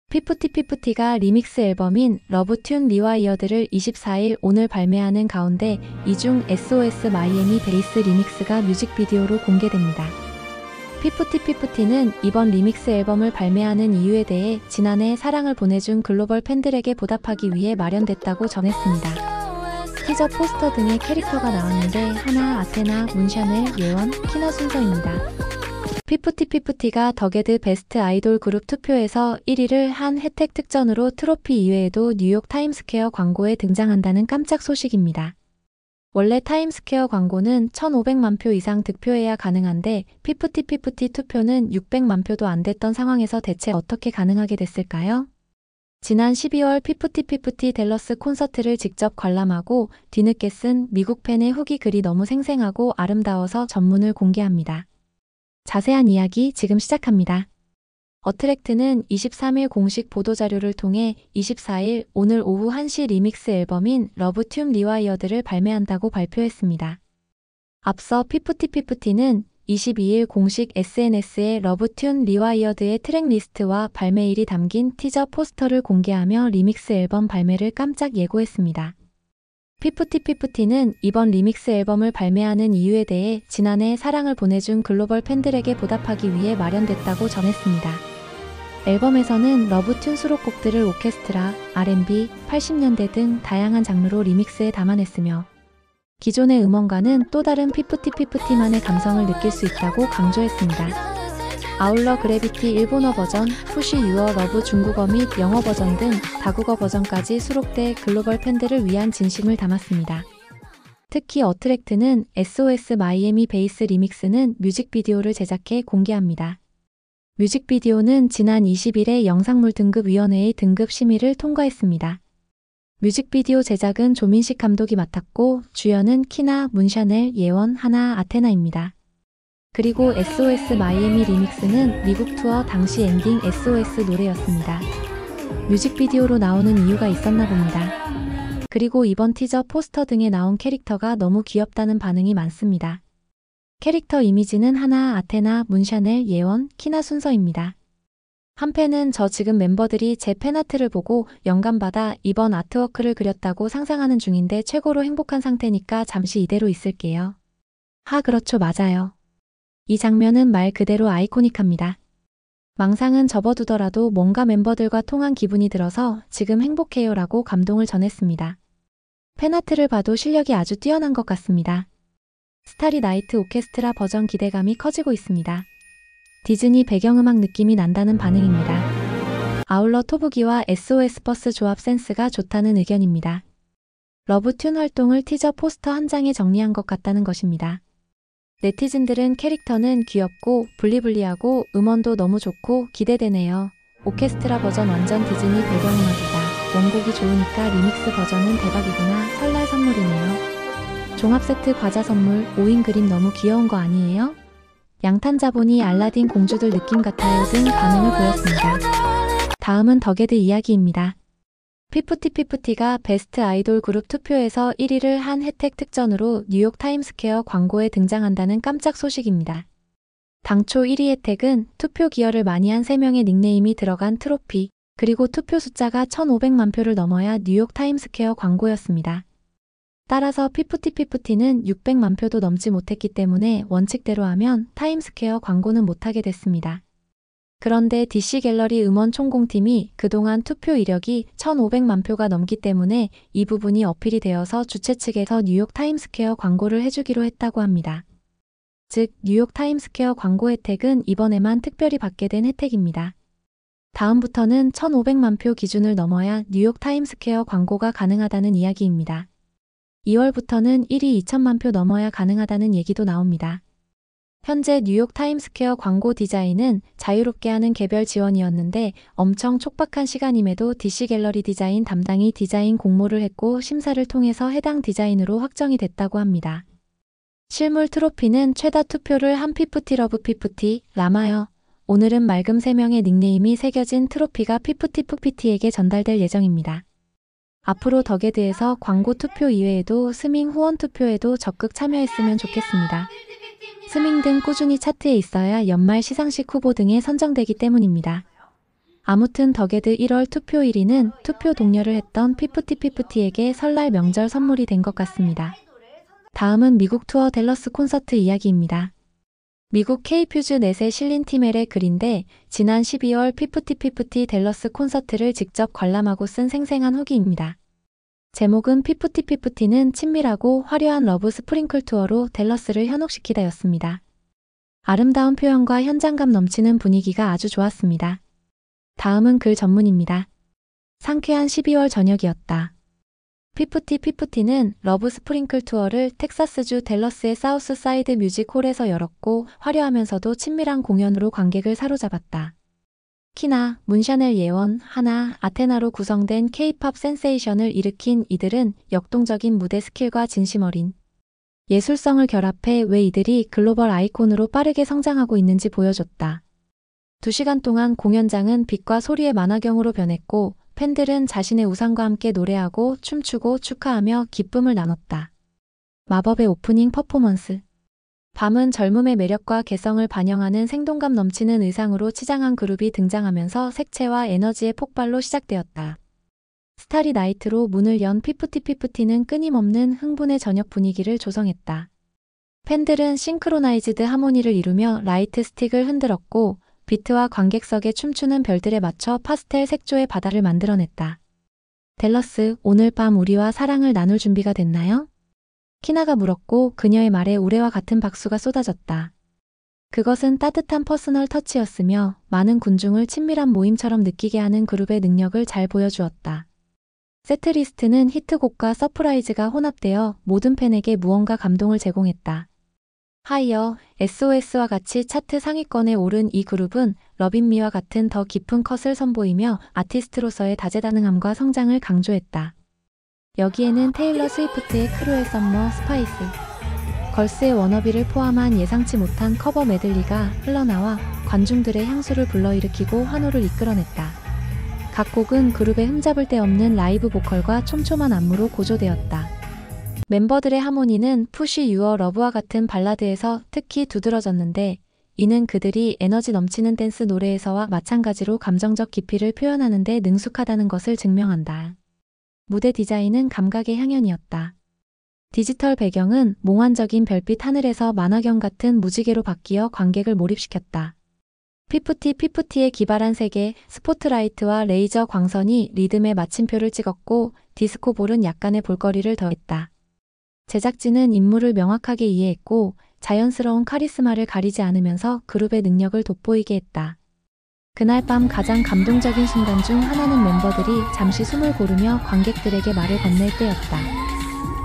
피프티피프티가 리믹스 앨범인 러브튠 리와이어드를 24일 오늘 발매하는 가운데 이 중 SOS 마이애미 베이스 리믹스가 뮤직비디오로 공개됩니다. 피프티피프티는 이번 리믹스 앨범을 발매하는 이유에 대해 지난해 사랑을 보내준 글로벌 팬들에게 보답하기 위해 마련됐다고 전했습니다. 티저 포스터 등의 캐릭터가 나왔는데 하나, 아테나, 문샤넬, 예원, 키나 순서입니다. 피프티피프티가 더게드 베스트 아이돌 그룹 투표에서 1위를 한 혜택 특전으로 트로피 이외에도 뉴욕 타임스퀘어 광고에 등장한다는 깜짝 소식입니다. 원래 타임스퀘어 광고는 1,500만 표 이상 득표해야 가능한데 피프티피프티 투표는 600만 표도 안 됐던 상황에서 대체 어떻게 가능하게 됐을까요? 지난 12월 피프티피프티 댈러스 콘서트를 직접 관람하고 뒤늦게 쓴 미국 팬의 후기 글이 너무 생생하고 아름다워서 전문을 공개합니다. 자세한 이야기 지금 시작합니다. 어트랙트는 23일 공식 보도자료를 통해 24일 오늘 오후 1시 리믹스 앨범인 러브튠 리와이어드를 발매한다고 발표했습니다. 앞서 피프티피프티는 22일 공식 SNS에 러브튠 리와이어드의 트랙 리스트와 발매일이 담긴 티저 포스터를 공개하며 리믹스 앨범 발매를 깜짝 예고했습니다. 피프티피프티는 이번 리믹스 앨범을 발매하는 이유에 대해 지난해 사랑을 보내준 글로벌 팬들에게 보답하기 위해 마련됐다고 전했습니다. 앨범에서는 러브튠 수록곡들을 오케스트라, R&B, 80년대 등 다양한 장르로 리믹스에 담아냈으며 기존의 음원과는 또 다른 피프티피프티만의 감성을 느낄 수 있다고 강조했습니다. 아울러 그래비티 일본어 버전, 푸시 유어 러브 중국어 및 영어 버전 등 다국어 버전까지 수록돼 글로벌 팬들을 위한 진심을 담았습니다. 특히 어트랙트는 SOS 마이애미 베이스 리믹스는 뮤직비디오를 제작해 공개합니다. 뮤직비디오는 지난 20일에 영상물 등급위원회의 등급 심의를 통과했습니다. 뮤직비디오 제작은 조민식 감독이 맡았고 주연은 키나, 문샤넬, 예원, 하나, 아테나입니다. 그리고 SOS 마이애미 리믹스는 미국 투어 당시 엔딩 SOS 노래였습니다. 뮤직비디오로 나오는 이유가 있었나 봅니다. 그리고 이번 티저 포스터 등에 나온 캐릭터가 너무 귀엽다는 반응이 많습니다. 캐릭터 이미지는 하나, 아테나, 문샤넬, 예원, 키나 순서입니다. 한 팬은 저 지금 멤버들이 제 팬아트를 보고 영감받아 이번 아트워크를 그렸다고 상상하는 중인데 최고로 행복한 상태니까 잠시 이대로 있을게요. 그렇죠, 맞아요. 이 장면은 말 그대로 아이코닉합니다. 망상은 접어두더라도 뭔가 멤버들과 통한 기분이 들어서 지금 행복해요 라고 감동을 전했습니다. 팬아트를 봐도 실력이 아주 뛰어난 것 같습니다. 스타리 나이트 오케스트라 버전 기대감이 커지고 있습니다. 디즈니 배경음악 느낌이 난다는 반응입니다. 아울러 토부기와 SOS 버스 조합 센스가 좋다는 의견입니다. 러브튠 활동을 티저 포스터 한 장에 정리한 것 같다는 것입니다. 네티즌들은 캐릭터는 귀엽고 블리블리하고 음원도 너무 좋고 기대되네요. 오케스트라 버전 완전 디즈니 배경음악이다. 원곡이 좋으니까 리믹스 버전은 대박이구나. 설날 선물이네요. 종합세트 과자 선물 5인 그림 너무 귀여운 거 아니에요? 양탄자본이 알라딘 공주들 느낌 같아요 등 반응을 보였습니다. 다음은 더게드 이야기입니다. 피프티피프티가 베스트 아이돌 그룹 투표에서 1위를 한 혜택 특전으로 뉴욕 타임스퀘어 광고에 등장한다는 깜짝 소식입니다. 당초 1위 혜택은 투표 기여를 많이 한 3명의 닉네임이 들어간 트로피, 그리고 투표 숫자가 1,500만 표를 넘어야 뉴욕 타임스퀘어 광고였습니다. 따라서 피프티피프티는 600만 표도 넘지 못했기 때문에 원칙대로 하면 타임스퀘어 광고는 못하게 됐습니다. 그런데 DC 갤러리 음원 총공팀이 그동안 투표 이력이 1,500만 표가 넘기 때문에 이 부분이 어필이 되어서 주최 측에서 뉴욕 타임스퀘어 광고를 해주기로 했다고 합니다. 즉, 뉴욕 타임스퀘어 광고 혜택은 이번에만 특별히 받게 된 혜택입니다. 다음부터는 1,500만 표 기준을 넘어야 뉴욕 타임스퀘어 광고가 가능하다는 이야기입니다. 2월부터는 1위 2천만 표 넘어야 가능하다는 얘기도 나옵니다. 현재 뉴욕 타임스퀘어 광고 디자인은 자유롭게 하는 개별 지원이었는데 엄청 촉박한 시간임에도 DC 갤러리 디자인 담당이 디자인 공모를 했고 심사를 통해서 해당 디자인으로 확정이 됐다고 합니다. 실물 트로피는 최다 투표를 한 피프티 러브 피프티, 라마요. 오늘은 맑음 3명의 닉네임이 새겨진 트로피가 피프티피프티에게 전달될 예정입니다. 앞으로 더게드에서 광고 투표 이외에도 스밍 후원 투표에도 적극 참여했으면 좋겠습니다. 스밍 등 꾸준히 차트에 있어야 연말 시상식 후보 등에 선정되기 때문입니다. 아무튼 더게드 1월 투표 1위는 투표 동료를 했던 피프티피프티에게 설날 명절 선물이 된 것 같습니다. 다음은 미국 투어 댈러스 콘서트 이야기입니다. 미국 K-퓨즈 넷에 실린 팀엘의 글인데 지난 12월 피프티피프티 댈러스 콘서트를 직접 관람하고 쓴 생생한 후기입니다. 제목은 피프티피프티는 친밀하고 화려한 러브 스프링클 투어로 댈러스를 현혹시키다였습니다. 아름다운 표현과 현장감 넘치는 분위기가 아주 좋았습니다. 다음은 글 전문입니다. 상쾌한 12월 저녁이었다. 피프티피프티는 러브 스프링클 투어를 텍사스주 댈러스의 사우스 사이드 뮤직홀에서 열었고 화려하면서도 친밀한 공연으로 관객을 사로잡았다. 키나, 문샤넬 예원, 하나, 아테나로 구성된 K-팝 센세이션을 일으킨 이들은 역동적인 무대 스킬과 진심 어린 예술성을 결합해 왜 이들이 글로벌 아이콘으로 빠르게 성장하고 있는지 보여줬다. 2시간 동안 공연장은 빛과 소리의 만화경으로 변했고 팬들은 자신의 우상과 함께 노래하고 춤추고 축하하며 기쁨을 나눴다. 마법의 오프닝 퍼포먼스. 밤은 젊음의 매력과 개성을 반영하는 생동감 넘치는 의상으로 치장한 그룹이 등장하면서 색채와 에너지의 폭발로 시작되었다. 스타리 나이트로 문을 연 피프티피프티는 끊임없는 흥분의 저녁 분위기를 조성했다. 팬들은 싱크로나이즈드 하모니를 이루며 라이트 스틱을 흔들었고 비트와 관객석에 춤추는 별들에 맞춰 파스텔 색조의 바다를 만들어냈다. 댈러스, 오늘 밤 우리와 사랑을 나눌 준비가 됐나요? 키나가 물었고 그녀의 말에 우레와 같은 박수가 쏟아졌다. 그것은 따뜻한 퍼스널 터치였으며 많은 군중을 친밀한 모임처럼 느끼게 하는 그룹의 능력을 잘 보여주었다. 세트리스트는 히트곡과 서프라이즈가 혼합되어 모든 팬에게 무언가 감동을 제공했다. 하이어, SOS와 같이 차트 상위권에 오른 이 그룹은 러빈미와 같은 더 깊은 컷을 선보이며 아티스트로서의 다재다능함과 성장을 강조했다. 여기에는 테일러 스위프트의 크루엘 썸머, 스파이스, 걸스의 워너비를 포함한 예상치 못한 커버 메들리가 흘러나와 관중들의 향수를 불러일으키고 환호를 이끌어냈다. 각 곡은 그룹의 흠잡을 데 없는 라이브 보컬과 촘촘한 안무로 고조되었다. 멤버들의 하모니는 푸시 유어 러브와 같은 발라드에서 특히 두드러졌는데 이는 그들이 에너지 넘치는 댄스 노래에서와 마찬가지로 감정적 깊이를 표현하는 데 능숙하다는 것을 증명한다. 무대 디자인은 감각의 향연이었다. 디지털 배경은 몽환적인 별빛 하늘에서 만화경 같은 무지개로 바뀌어 관객을 몰입시켰다. 피프티의 기발한 세계, 스포트라이트와 레이저 광선이 리듬에 마침표를 찍었고 디스코볼은 약간의 볼거리를 더했다. 제작진은 인물을 명확하게 이해했고 자연스러운 카리스마를 가리지 않으면서 그룹의 능력을 돋보이게 했다. 그날 밤 가장 감동적인 순간 중 하나는 멤버들이 잠시 숨을 고르며 관객들에게 말을 건넬 때였다.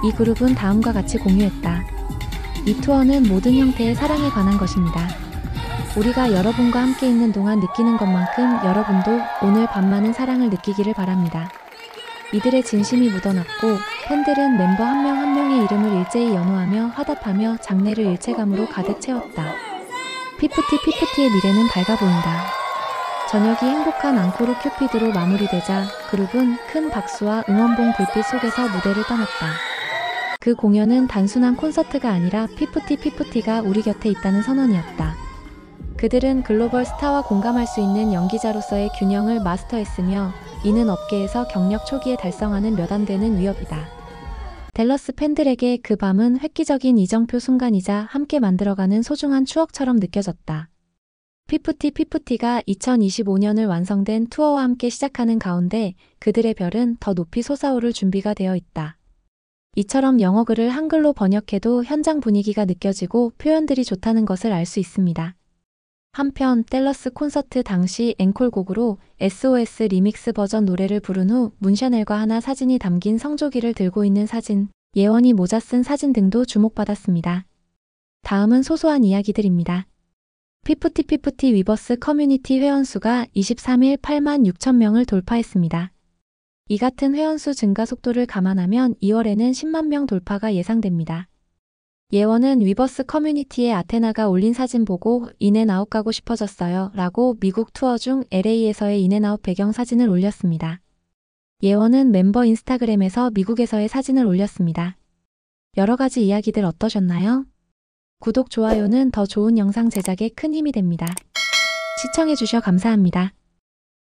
이 그룹은 다음과 같이 공유했다. 이 투어는 모든 형태의 사랑에 관한 것입니다. 우리가 여러분과 함께 있는 동안 느끼는 것만큼 여러분도 오늘 밤만은 사랑을 느끼기를 바랍니다. 이들의 진심이 묻어났고 팬들은 멤버 한 명 한 명의 이름을 일제히 연호하며 화답하며 장례를 일체감으로 가득 채웠다. 피프티의 미래는 밝아 보인다. 저녁이 행복한 앙코르 큐피드로 마무리되자 그룹은 큰 박수와 응원봉 불빛 속에서 무대를 떠났다. 그 공연은 단순한 콘서트가 아니라 피프티가 우리 곁에 있다는 선언이었다. 그들은 글로벌 스타와 공감할 수 있는 연기자로서의 균형을 마스터했으며 이는 업계에서 경력 초기에 달성하는 몇 안 되는 위협이다. 댈러스 팬들에게 그 밤은 획기적인 이정표 순간이자 함께 만들어가는 소중한 추억처럼 느껴졌다. 피프티가 2025년을 완성된 투어와 함께 시작하는 가운데 그들의 별은 더 높이 솟아오를 준비가 되어 있다. 이처럼 영어글을 한글로 번역해도 현장 분위기가 느껴지고 표현들이 좋다는 것을 알 수 있습니다. 한편 댈러스 콘서트 당시 앵콜곡으로 SOS 리믹스 버전 노래를 부른 후 문샤넬과 하나 사진이 담긴 성조기를 들고 있는 사진, 예원이 모자 쓴 사진 등도 주목받았습니다. 다음은 소소한 이야기들입니다. 피프티 위버스 커뮤니티 회원수가 23일 8만 6천 명을 돌파했습니다. 이 같은 회원수 증가 속도를 감안하면 2월에는 10만 명 돌파가 예상됩니다. 예원은 위버스 커뮤니티에 아테나가 올린 사진 보고 인앤아웃 가고 싶어졌어요 라고 미국 투어 중 LA에서의 인앤아웃 배경 사진을 올렸습니다. 예원은 멤버 인스타그램에서 미국에서의 사진을 올렸습니다. 여러 가지 이야기들 어떠셨나요? 구독, 좋아요는 더 좋은 영상 제작에 큰 힘이 됩니다. 시청해주셔 감사합니다.